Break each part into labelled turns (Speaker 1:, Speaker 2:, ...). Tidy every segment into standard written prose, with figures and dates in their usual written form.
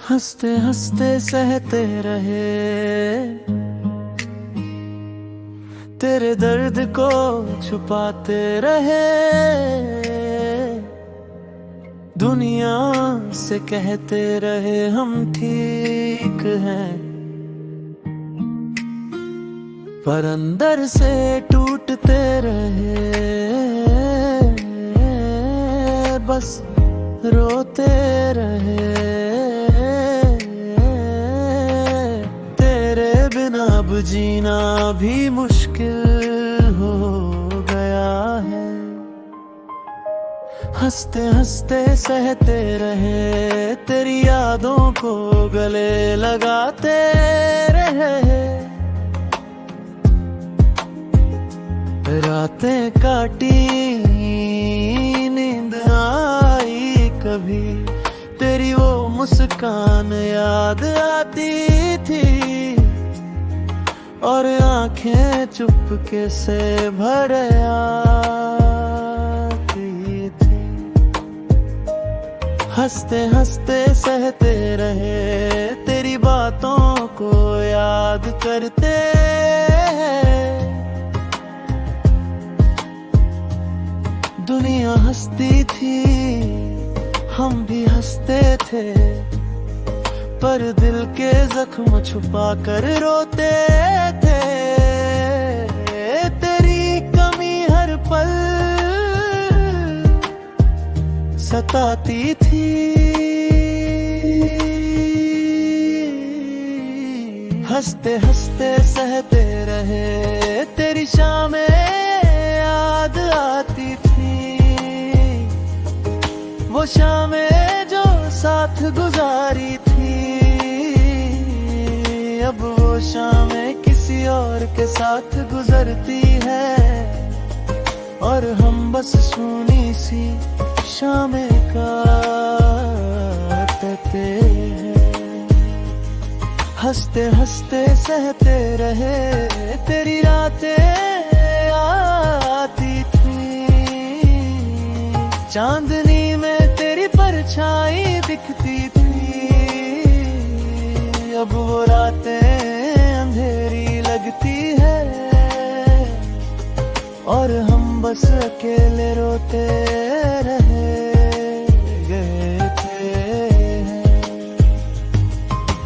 Speaker 1: हंसते हंसते सहते रहे तेरे दर्द को छुपाते रहे। दुनिया से कहते रहे हम ठीक हैं, पर अंदर से टूटते रहे, बस रोते रहे। तेरे बिना अब जीना भी मुश्किल हो गया है। हंसते हंसते सहते रहे तेरी यादों को गले लगाते रहे। रातें काटी नींद आई कभी, तेरी वो मुस्कान याद आती थी, और आंखें चुपके से भर आती थी। हंसते हंसते सहते रहे तेरी बातों को याद करते हैं। दुनिया हंसती थी, हम भी हंसते थे, पर दिल के जख्म छुपा कर रोते थे। तेरी कमी हर पल सताती थी। हंसते हंसते सहते रहे तेरी शामें याद आती थी, वो शामें जो साथ गुजारी थी। अब वो शामें किसी और के साथ गुजरती है, और हम बस सूनी सी शामें काटते हैं। हंसते हंसते सहते रहे तेरी रातें आती थी, चांदनी में तेरी परछाई दिखती थी। अब वो रातें अंधेरी लगती है, और हम बस अकेले रोते रहे गए थे।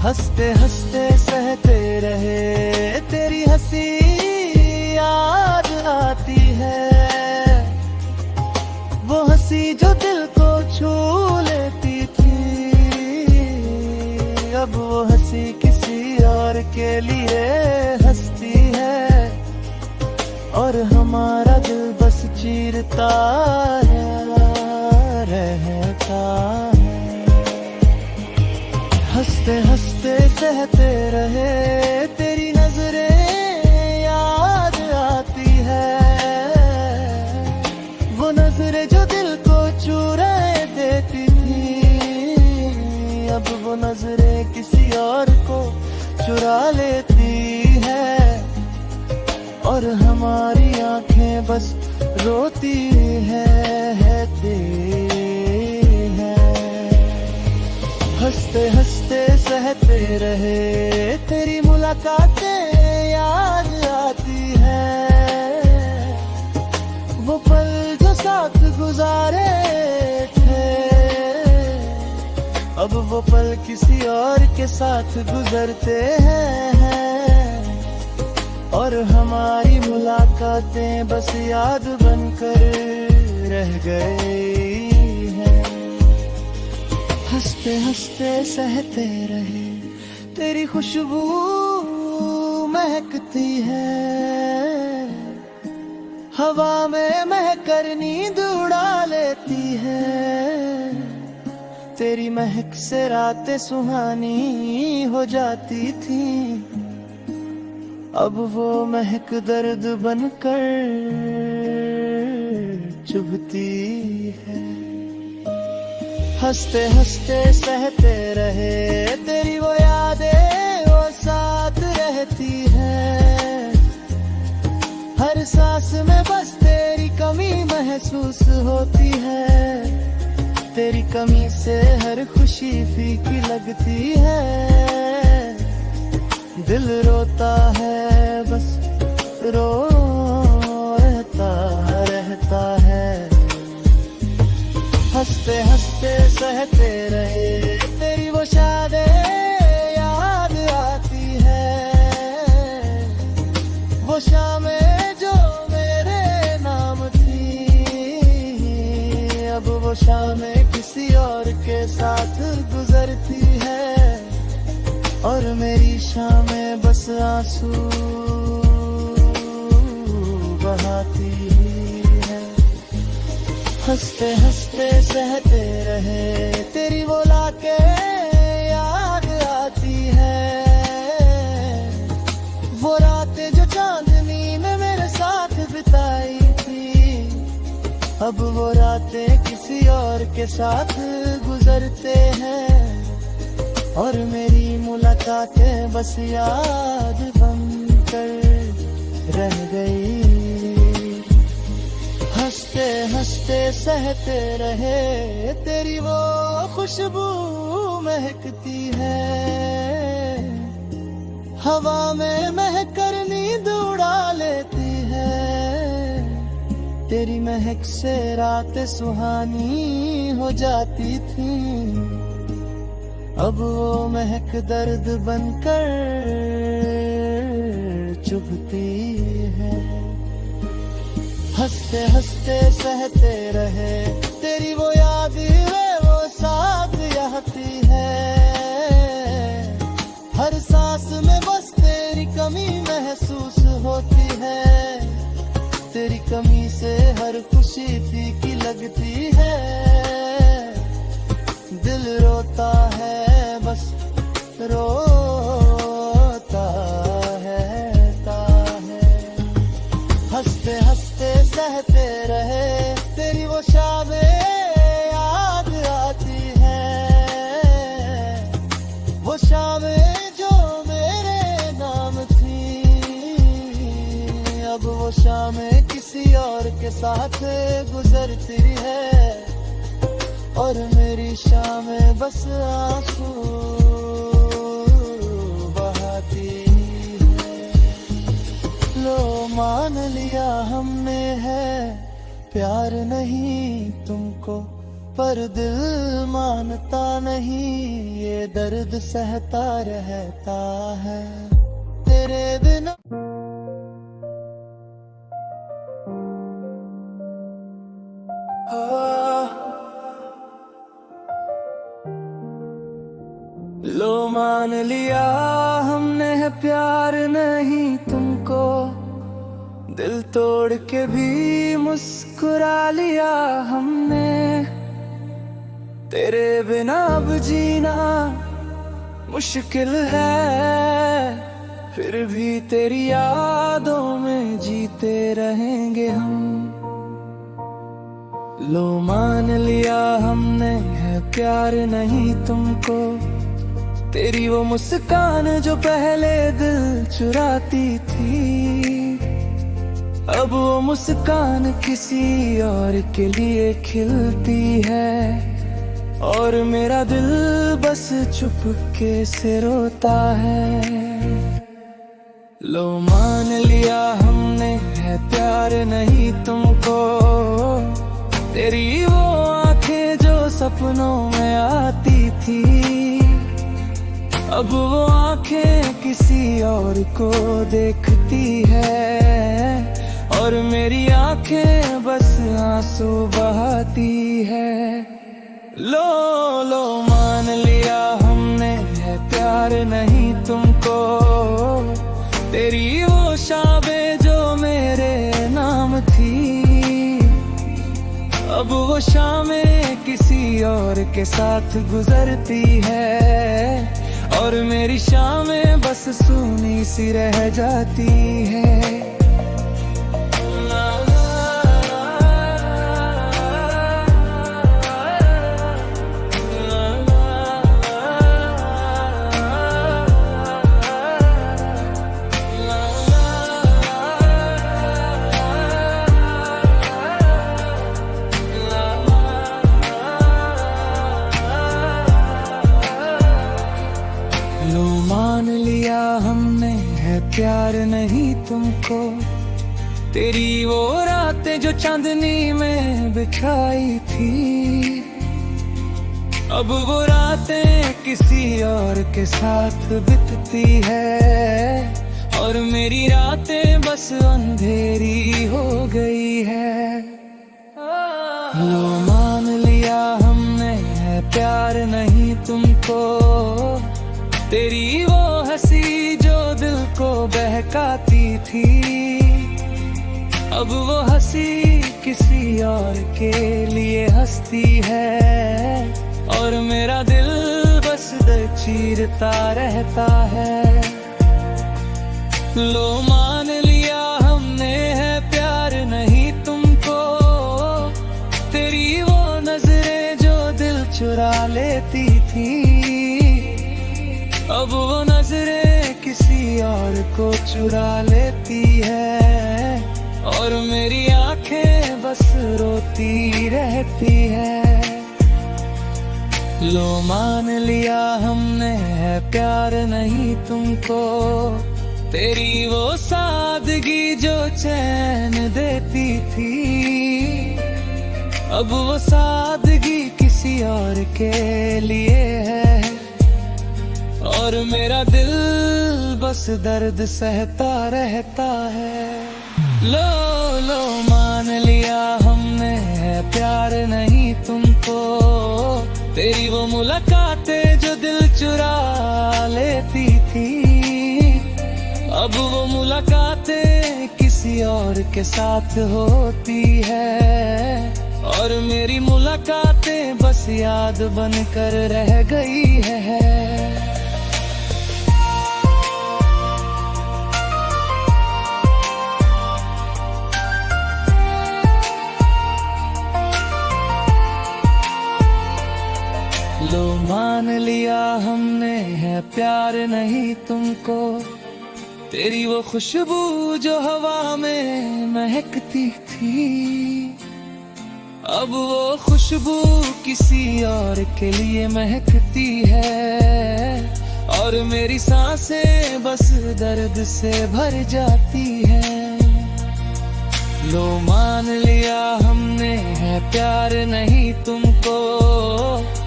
Speaker 1: हंसते हंसते सहते रहे तेरी हंसी याद आती है, वो हंसी जो दिल को छू लेती थी। अब वो हंसी किसी और के लिए हंसती है, और हमारा दिल बस चीरता रहता है। हंसते हंसते सहते रहे तेरी नजरें याद आती है, वो नजरें जो दिल को चुराए देती थी। अब वो नजरें किसी और को चुरा लेती है, और हमारी आंखें बस रोती है हंसते हंसते सहते रहे तेरी मुलाकातें याद आती है, वो पल जो साथ गुजारे थे। अब वो पल किसी और के साथ गुजरते हैं, और हमारी मुलाकातें बस याद बनकर रह गई हैं। हंसते हंसते सहते रहे तेरी खुशबू महकती है, हवा में महकर नींद उड़ा लेती है। तेरी महक से रातें सुहानी हो जाती थी, अब वो महक दर्द बनकर चुभती है। हंसते हंसते सहते रहे तेरी वो यादें वो साथ रहती है, हर सांस में बस तेरी कमी महसूस होती है। तेरी कमी से हर खुशी फीकी लगती है। दिल रोता है बस रोता रहता है। हंसते हंसते सहते रहे तेरी वो यादें याद आती है। वो शामें जो मेरे नाम थी, अब वो शामें किसी और के साथ गुजरती है। और मेरी शामें बस आंसू बहाती है। हंसते हंसते सहते रहे तेरी वो लाके याद आती है। वो रातें जो चांदनी ने मेरे साथ बिताई थी, अब वो रातें किसी और के साथ गुजरते हैं। और मेरी मुलाकातें बस याद बनकर रह गई। हंसते हंसते सहते रहे तेरी वो खुशबू महकती है। हवा में महकर नींद उड़ा लेती है। तेरी महक से रातें सुहानी हो जाती थी, अब वो महक दर्द बनकर चुभती है। हंसते हंसते सहते रहे तेरी वो यादें वो साथ आती है। हर सांस में बस तेरी कमी महसूस होती है। तेरी कमी से हर खुशी फीकी लगती है। दिल रोता है बस रोता रहता है। हंसते हंसते सहते रहे तेरी वो शामें याद आती है। वो शामें जो मेरे नाम थी, अब वो शामें किसी और के साथ गुजरती है। और मेरी शामें बस आंसू बहाती है। लो मान लिया हमने है प्यार नहीं तुमको, पर दिल मानता नहीं। ये दर्द सहता रहता है तेरे बिना। लो मान लिया हमने है प्यार नहीं तुमको, दिल तोड़ के भी मुस्कुरा लिया हमने। तेरे बिना अब जीना मुश्किल है, फिर भी तेरी यादों में जीते रहेंगे हम। लो मान लिया हमने है प्यार नहीं तुमको, तेरी वो मुस्कान जो पहले दिल चुराती थी, अब वो मुस्कान किसी और के लिए खिलती है। और मेरा दिल बस चुपके से रोता है। लो मान लिया हमने है प्यार नहीं तुमको, तेरी वो आंखें जो सपनों में आती थी, अब वो आंखें किसी और को देखती है। और मेरी आंखें बस आंसू बहाती है। लो लो मान लिया हमने है प्यार नहीं तुमको, तेरी वो शामें जो मेरे नाम थी, अब वो शामें किसी और के साथ गुजरती है। और मेरी शामें बस सूनी सी रह जाती है। प्यार नहीं तुमको। तेरी वो रातें जो चांदनी में बिछाई थी, अब वो रातें किसी और के साथ बितती है, और मेरी रातें बस अंधेरी हो गई है। लो मान लिया हमने है प्यार नहीं तुमको। तेरी वो हंसी जो दिल को बहकाती थी, अब वो हंसी किसी और के लिए हंसती है, और मेरा दिल बस दर चीरता रहता है। लो मान लिया हमने है प्यार नहीं तुमको। तेरी वो नजरें जो दिल चुरा लेती थी, अब वो नजरें किसी और को चुरा लेती है, और मेरी आंखें बस रोती रहती है। लो मान लिया हमने है प्यार नहीं तुमको। तेरी वो सादगी जो चैन देती थी, अब वो सादगी किसी और के लिए है, और मेरा दिल बस दर्द सहता रहता है। लो मान लिया हमने है प्यार नहीं तुमको। तेरी वो मुलाकातें जो दिल चुरा लेती थी, अब वो मुलाकातें किसी और के साथ होती है, और मेरी मुलाकातें बस याद बनकर रह गई है। लो मान लिया हमने है प्यार नहीं तुमको। तेरी वो खुशबू जो हवा में महकती थी, अब वो खुशबू किसी और के लिए महकती है, और मेरी सांसें बस दर्द से भर जाती हैं। लो मान लिया हमने है प्यार नहीं तुमको।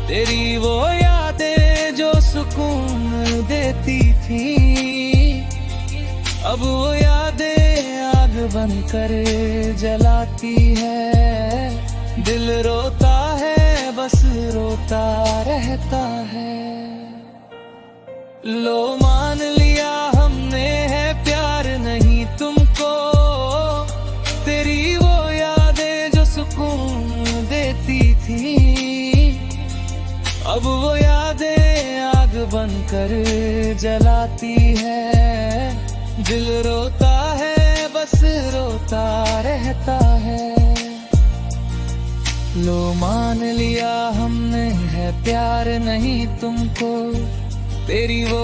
Speaker 1: तेरी वो यादें जो सुकून देती थी, अब वो यादें आग बनकर जलाती है। दिल रोता है बस रोता रहता है। लो मान लिया हमने है प्यार नहीं तुमको। तेरी वो यादें जो सुकून देती थी, अब वो यादें आग बनकर जलाती है। दिल रोता है बस रोता रहता है। लो मान लिया हमने है प्यार नहीं तुमको। तेरी वो